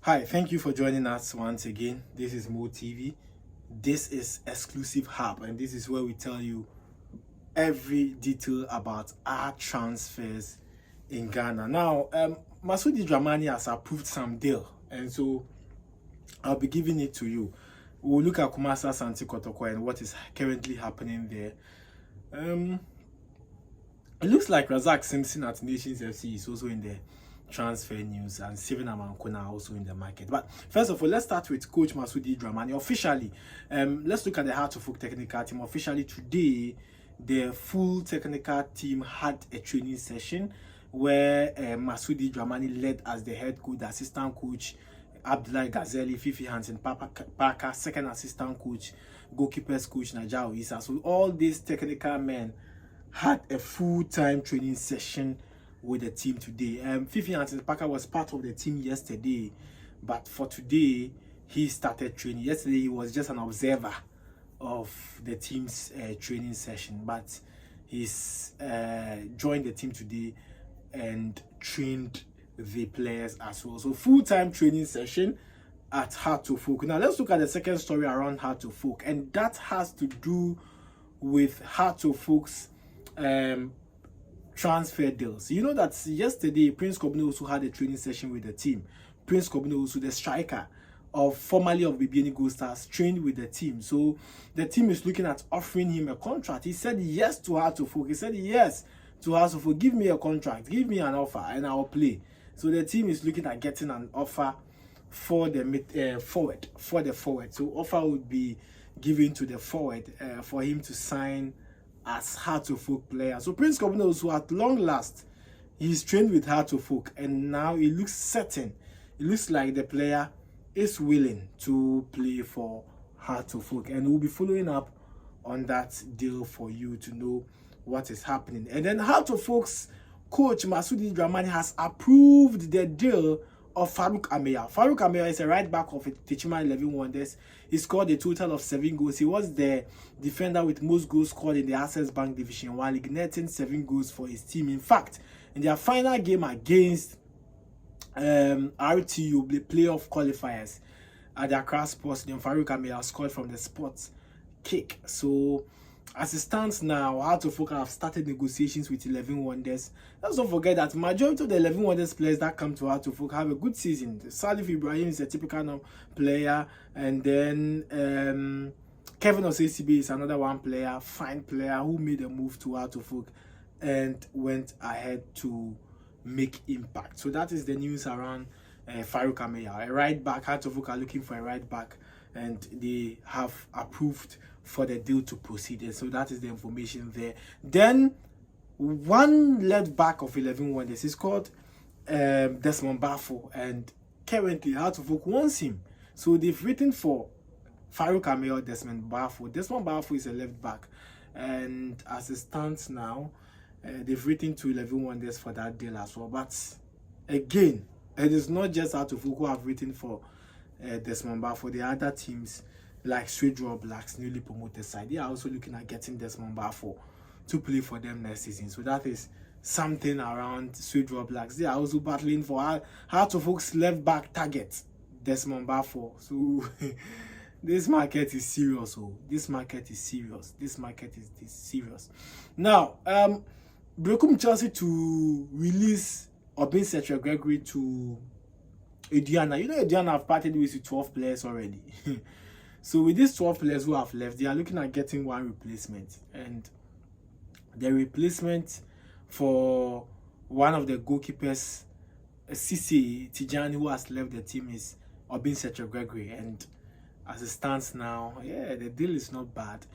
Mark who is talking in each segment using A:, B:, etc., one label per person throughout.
A: Hi, thank you for joining us once again. This is Mo TV. This is Exclusive Hub, and this is where we tell you every detail about our transfers in Ghana. Now, Masudi Dramani has approved some deal, and so I'll be giving it to you. We'll look at Kumasi Asante Kotoko and what is currently happening there. It looks like Razak Simpson at Nations FC is also in the transfer news, and Steven Amankuna also in the market. But first of all, let's start with Coach Masudi Dramani. Officially, let's look at the Heart of Folk technical team. Officially today, the full technical team had a training session where Masudi Dramani led as the head coach, the assistant coach, Abdullahi Gazeli, Fiifi Hanson, Parker, second assistant coach, goalkeepers coach, Najao Isa. So all these technical men had a full-time training session with the team today. Fiifi Hanson Parker was part of the team yesterday, but for today he started training. Yesterday he was just an observer of the team's training session, but he's joined the team today and trained the players as well. So full-time training session at Heart of Folk. Now let's look at the second story around Heart of Folk, and that has to do with Heart of Folk's transfer deals. You know that yesterday Prince Kwabena Owusu had a training session with the team. Prince Kwabena Owusu, the striker formerly of BBN Gold Stars, trained with the team. So the team is looking at offering him a contract. He said yes to Heart of Folk. He said yes to Heart of Folk. Give me a contract, give me an offer, and I'll play. So the team is looking at getting an offer for the forward. So offer would be given to the forward for him to sign as Heart of Folk player. So Prince Kwabena Owusu, at long last, he's trained with Heart of Folk, and now it looks certain. It looks like the player is willing to play for Heart of Folk, and we'll be following up on that deal for you to know what is happening. And then Heart of Folk's coach Masudi Dramani has approved the deal of Farouk Ameya. Farouk Ameya is a right back of Techima 11 Wonders. He scored a total of 7 goals. He was the defender with most goals scored in the Access Bank Division 1 League, netting 7 goals for his team. In fact, in their final game against RTU, the playoff qualifiers at the Accra Sports Stadium, Farouk Ameya scored from the spot kick. So as it stands now, Heart of Folk have started negotiations with 11 Wonders. Let's not forget that majority of the 11 Wonders players that come to Heart of Folk have a good season. Salif Ibrahim is a typical player, and then Kevin Osesibe is another one player, fine player who made a move to Heart of Folk and went ahead to make impact. So that is the news around Farouk Ameya, a right back. Heart of Folk are looking for a right back, and they have approved for the deal to proceed. And so that is the information there. Then one left back of 11 Wonders is called Desmond Bafo, and currently Heart of Folk wants him. So they've written for Farouk Ameya or Desmond Bafo. Desmond Bafo is a left back, and as it stands now, they've written to 11 Wonders for that deal as well. But again, it is not just Heart of Folk who have written for Desmond Bafo. The other teams like Swedro Blacks, newly promoted side, they are also looking at getting Desmond Bafo to play for them next season. So that is something around Swedro Blacks. They are also battling for Heart of Folk's left back target, Desmond Bafo. So this market is serious. Oh, this market is serious. This market is serious. Now, Brekum Chelsea to release Obin Setra Gregory to Ediana. You know, Ediana have parted with 12 players already. So with these 12 players who have left, they are looking at getting one replacement. And the replacement for one of the goalkeepers, Sisi Tijani, who has left the team, is Obin Setra Gregory. And as it stands now, yeah, the deal is not bad.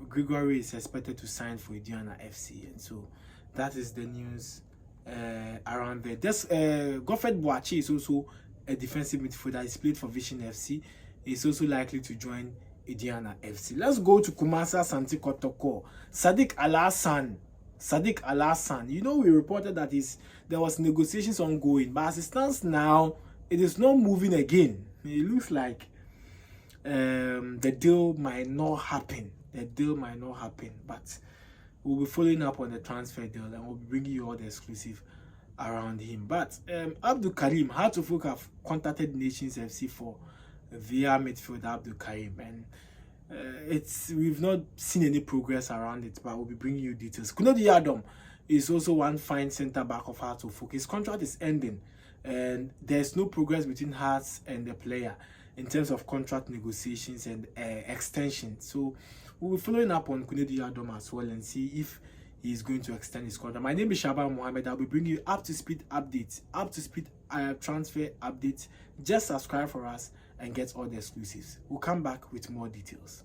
A: Gregory is expected to sign for Ediana FC. And so that is the news around there. This Godfred Boachi is also a defensive midfielder. He's played for Vision FC. Is also likely to join Ediana FC. Let's go to Kumasi Asante Kotoko. Sadiq Alhassan. Sadiq Alhassan. You know, we reported that there was negotiations ongoing, but as it stands now, it is not moving again. It looks like the deal might not happen. The deal might not happen, but we'll be following up on the transfer deal, and we'll be bringing you all the exclusive around him. But Abdul Karim, Hearts of Oak have contacted Nations FC for via midfield Abdul Karim, and we've not seen any progress around it, but we'll be bringing you details. Kunodi Adam is also one fine centre back of Hearts of Oak. His contract is ending, and there's no progress between Hearts and the player in terms of contract negotiations and extension. So we'll be following up on Kunodi Adam as well and see if he is going to extend his contract. My name is Shaban Mohammed. I'll be bringing you up to speed updates, transfer updates. Just subscribe for us and get all the exclusives. We'll come back with more details.